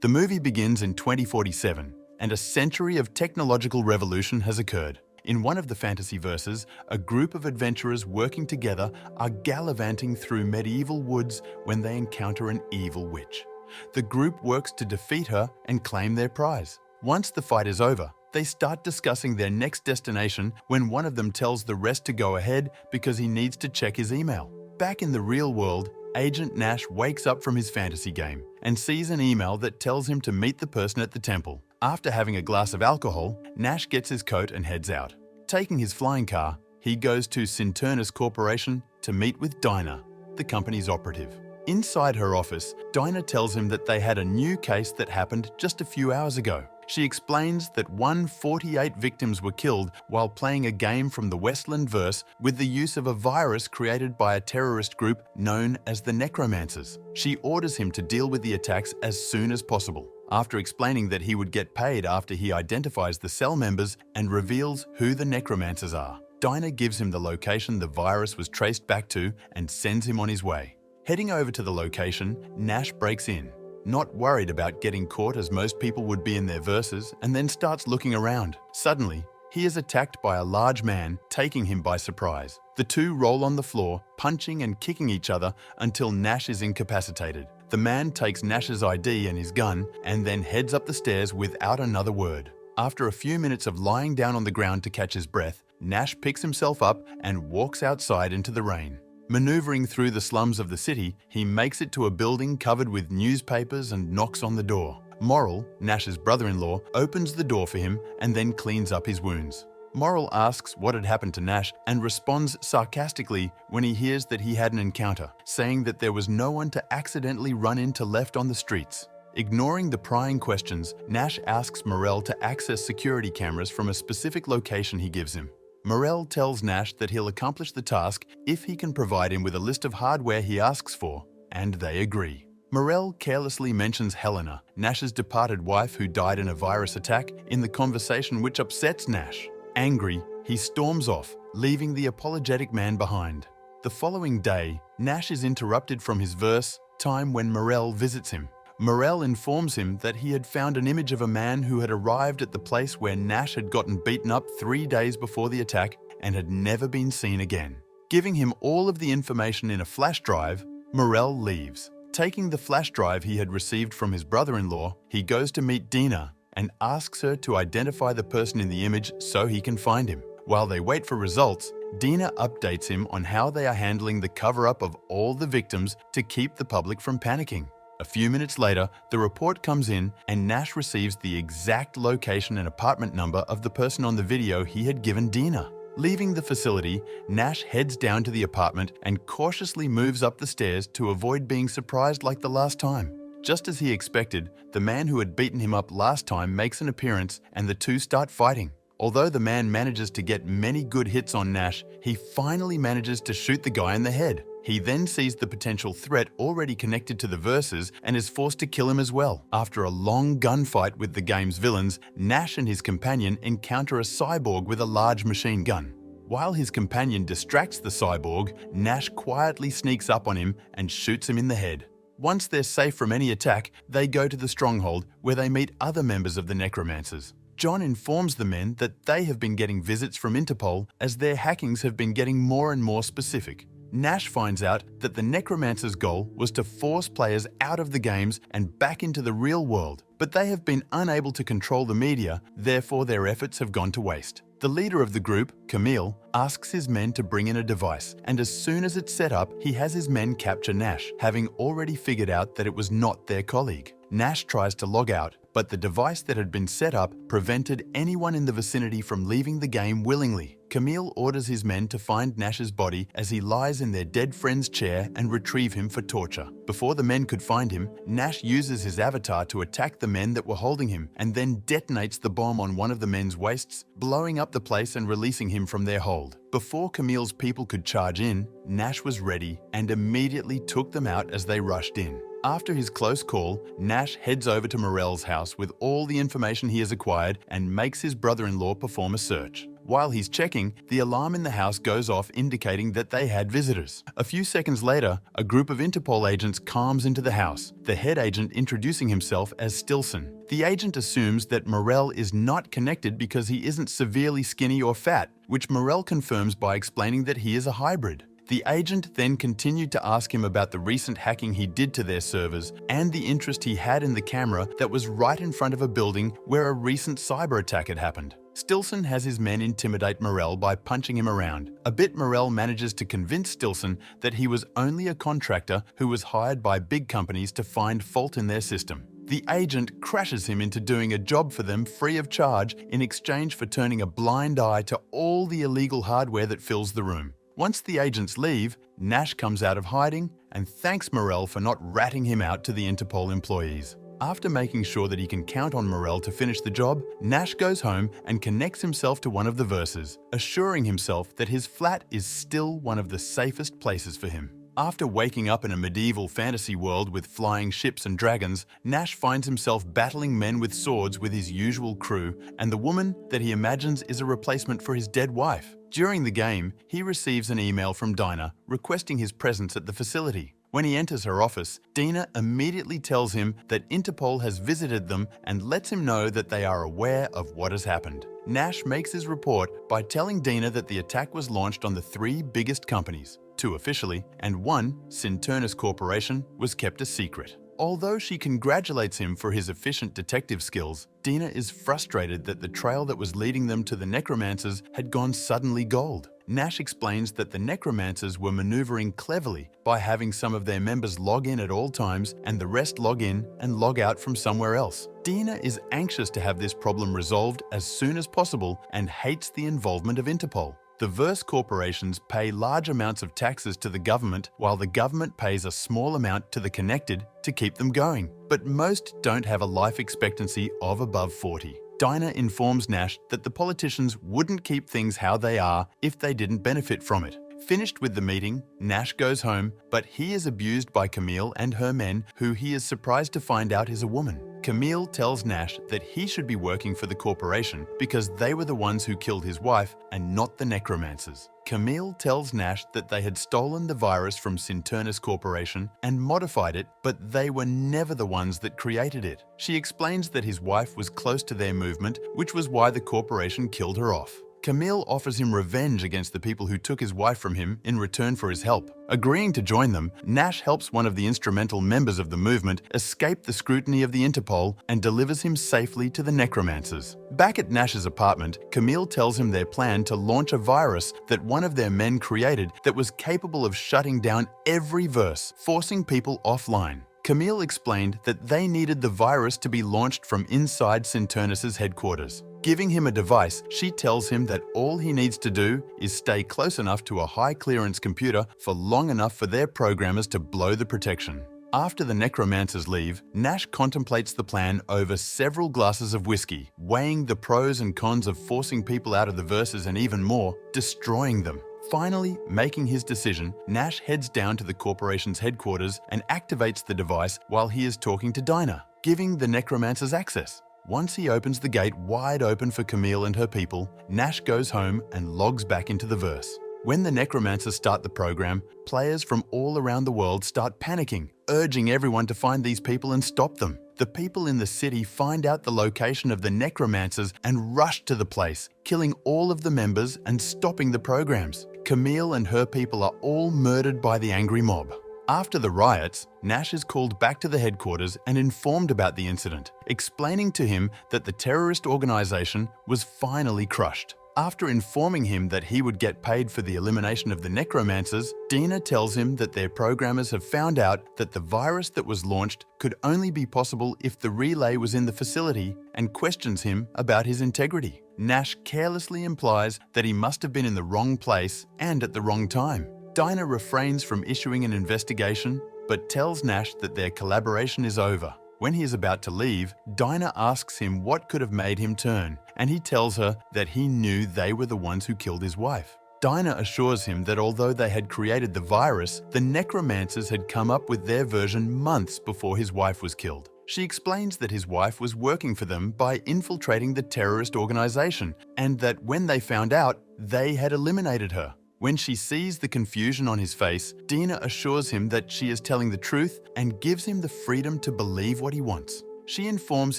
The movie begins in 2047, and a century of technological revolution has occurred. In one of the fantasy verses, a group of adventurers working together are gallivanting through medieval woods when they encounter an evil witch. The group works to defeat her and claim their prize. Once the fight is over, they start discussing their next destination when one of them tells the rest to go ahead because he needs to check his email. Back in the real world, Agent Nash wakes up from his fantasy game and sees an email that tells him to meet the person at the temple. After having a glass of alcohol, Nash gets his coat and heads out. Taking his flying car, he goes to Cinternus Corporation to meet with Dinah, the company's operative. Inside her office, Dinah tells him that they had a new case that happened just a few hours ago. She explains that 148 victims were killed while playing a game from the Westland verse with the use of a virus created by a terrorist group known as the Necromancers. She orders him to deal with the attacks as soon as possible. After explaining that he would get paid after he identifies the cell members and reveals who the Necromancers are, Dinah gives him the location the virus was traced back to and sends him on his way. Heading over to the location, Nash breaks in, not worried about getting caught as most people would be in their verses, and then starts looking around. Suddenly, he is attacked by a large man, taking him by surprise. The two roll on the floor, punching and kicking each other until Nash is incapacitated. The man takes Nash's ID and his gun and then heads up the stairs without another word. After a few minutes of lying down on the ground to catch his breath, Nash picks himself up and walks outside into the rain. Maneuvering through the slums of the city, he makes it to a building covered with newspapers and knocks on the door. Morrill, Nash's brother-in-law, opens the door for him and then cleans up his wounds. Morrill asks what had happened to Nash and responds sarcastically when he hears that he had an encounter, saying that there was no one to accidentally run into left on the streets. Ignoring the prying questions, Nash asks Morrill to access security cameras from a specific location he gives him. Morrill tells Nash that he'll accomplish the task if he can provide him with a list of hardware he asks for, and they agree. Morrill carelessly mentions Helena, Nash's departed wife who died in a virus attack, in the conversation, which upsets Nash. Angry, he storms off, leaving the apologetic man behind. The following day, Nash is interrupted from his verse, time when Morrill visits him. Morrill informs him that he had found an image of a man who had arrived at the place where Nash had gotten beaten up 3 days before the attack and had never been seen again. Giving him all of the information in a flash drive, Morrill leaves. Taking the flash drive he had received from his brother-in-law, he goes to meet Dinah and asks her to identify the person in the image so he can find him. While they wait for results, Dinah updates him on how they are handling the cover-up of all the victims to keep the public from panicking. A few minutes later, the report comes in and Nash receives the exact location and apartment number of the person on the video he had given Dinah. Leaving the facility, Nash heads down to the apartment and cautiously moves up the stairs to avoid being surprised like the last time. Just as he expected, the man who had beaten him up last time makes an appearance and the two start fighting. Although the man manages to get many good hits on Nash, he finally manages to shoot the guy in the head. He then sees the potential threat already connected to the verses and is forced to kill him as well. After a long gunfight with the game's villains, Nash and his companion encounter a cyborg with a large machine gun. While his companion distracts the cyborg, Nash quietly sneaks up on him and shoots him in the head. Once they're safe from any attack, they go to the stronghold where they meet other members of the Necromancers. John informs the men that they have been getting visits from Interpol as their hackings have been getting more and more specific. Nash finds out that the Necromancer's goal was to force players out of the games and back into the real world, but they have been unable to control the media, therefore their efforts have gone to waste. The leader of the group, Camille, asks his men to bring in a device, and as soon as it's set up, he has his men capture Nash, having already figured out that it was not their colleague. Nash tries to log out, but the device that had been set up prevented anyone in the vicinity from leaving the game willingly. Camille orders his men to find Nash's body as he lies in their dead friend's chair and retrieve him for torture. Before the men could find him, Nash uses his avatar to attack the men that were holding him and then detonates the bomb on one of the men's waists, blowing up the place and releasing him from their hold. Before Camille's people could charge in, Nash was ready and immediately took them out as they rushed in. After his close call, Nash heads over to Morrill's house with all the information he has acquired and makes his brother-in-law perform a search. While he's checking, the alarm in the house goes off indicating that they had visitors. A few seconds later, a group of Interpol agents comes into the house, the head agent introducing himself as Stilson. The agent assumes that Morel is not connected because he isn't severely skinny or fat, which Morel confirms by explaining that he is a hybrid. The agent then continued to ask him about the recent hacking he did to their servers and the interest he had in the camera that was right in front of a building where a recent cyber attack had happened. Stilson has his men intimidate Morel by punching him around. A bit, Morel manages to convince Stilson that he was only a contractor who was hired by big companies to find fault in their system. The agent crashes him into doing a job for them free of charge in exchange for turning a blind eye to all the illegal hardware that fills the room. Once the agents leave, Nash comes out of hiding and thanks Morel for not ratting him out to the Interpol employees. After making sure that he can count on Morel to finish the job, Nash goes home and connects himself to one of the verses, assuring himself that his flat is still one of the safest places for him. After waking up in a medieval fantasy world with flying ships and dragons, Nash finds himself battling men with swords with his usual crew and the woman that he imagines is a replacement for his dead wife. During the game, he receives an email from Dinah requesting his presence at the facility. When he enters her office, Dina immediately tells him that Interpol has visited them and lets him know that they are aware of what has happened. Nash makes his report by telling Dina that the attack was launched on the 3 biggest companies, 2 officially, and 1, Cinternus Corporation, was kept a secret. Although she congratulates him for his efficient detective skills, Dina is frustrated that the trail that was leading them to the necromancers had gone suddenly gold. Nash explains that the necromancers were maneuvering cleverly by having some of their members log in at all times and the rest log in and log out from somewhere else. Dina is anxious to have this problem resolved as soon as possible and hates the involvement of Interpol. The Verse corporations pay large amounts of taxes to the government while the government pays a small amount to the connected to keep them going. But most don't have a life expectancy of above 40. Dinah informs Nash that the politicians wouldn't keep things how they are if they didn't benefit from it. Finished with the meeting, Nash goes home, but he is abused by Camille and her men, who he is surprised to find out is a woman. Camille tells Nash that he should be working for the corporation because they were the ones who killed his wife and not the necromancers. Camille tells Nash that they had stolen the virus from Cinternus Corporation and modified it, but they were never the ones that created it. She explains that his wife was close to their movement, which was why the corporation killed her off. Camille offers him revenge against the people who took his wife from him in return for his help. Agreeing to join them, Nash helps one of the instrumental members of the movement escape the scrutiny of the Interpol and delivers him safely to the necromancers. Back at Nash's apartment, Camille tells him their plan to launch a virus that one of their men created that was capable of shutting down every verse, forcing people offline. Camille explained that they needed the virus to be launched from inside Cinternus' headquarters. Giving him a device, she tells him that all he needs to do is stay close enough to a high-clearance computer for long enough for their programmers to blow the protection. After the necromancers leave, Nash contemplates the plan over several glasses of whiskey, weighing the pros and cons of forcing people out of the verses and even more, destroying them. Finally, making his decision, Nash heads down to the corporation's headquarters and activates the device while he is talking to Dinah, giving the necromancers access. Once he opens the gate wide open for Camille and her people, Nash goes home and logs back into the verse. When the necromancers start the program, players from all around the world start panicking, urging everyone to find these people and stop them. The people in the city find out the location of the necromancers and rush to the place, killing all of the members and stopping the programs. Camille and her people are all murdered by the angry mob. After the riots, Nash is called back to the headquarters and informed about the incident, explaining to him that the terrorist organization was finally crushed. After informing him that he would get paid for the elimination of the necromancers, Dina tells him that their programmers have found out that the virus that was launched could only be possible if the relay was in the facility and questions him about his integrity. Nash carelessly implies that he must have been in the wrong place and at the wrong time. Dinah refrains from issuing an investigation, but tells Nash that their collaboration is over. When he is about to leave, Dinah asks him what could have made him turn, and he tells her that he knew they were the ones who killed his wife. Dinah assures him that although they had created the virus, the necromancers had come up with their version months before his wife was killed. She explains that his wife was working for them by infiltrating the terrorist organization and that when they found out, they had eliminated her. When she sees the confusion on his face, Dina assures him that she is telling the truth and gives him the freedom to believe what he wants. She informs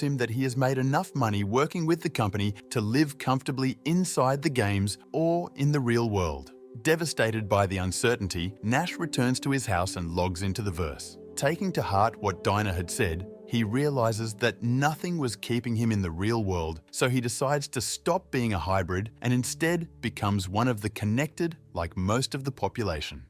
him that he has made enough money working with the company to live comfortably inside the games or in the real world. Devastated by the uncertainty, Nash returns to his house and logs into the verse. Taking to heart what Dinah had said, he realizes that nothing was keeping him in the real world, so he decides to stop being a hybrid and instead becomes one of the connected like most of the population.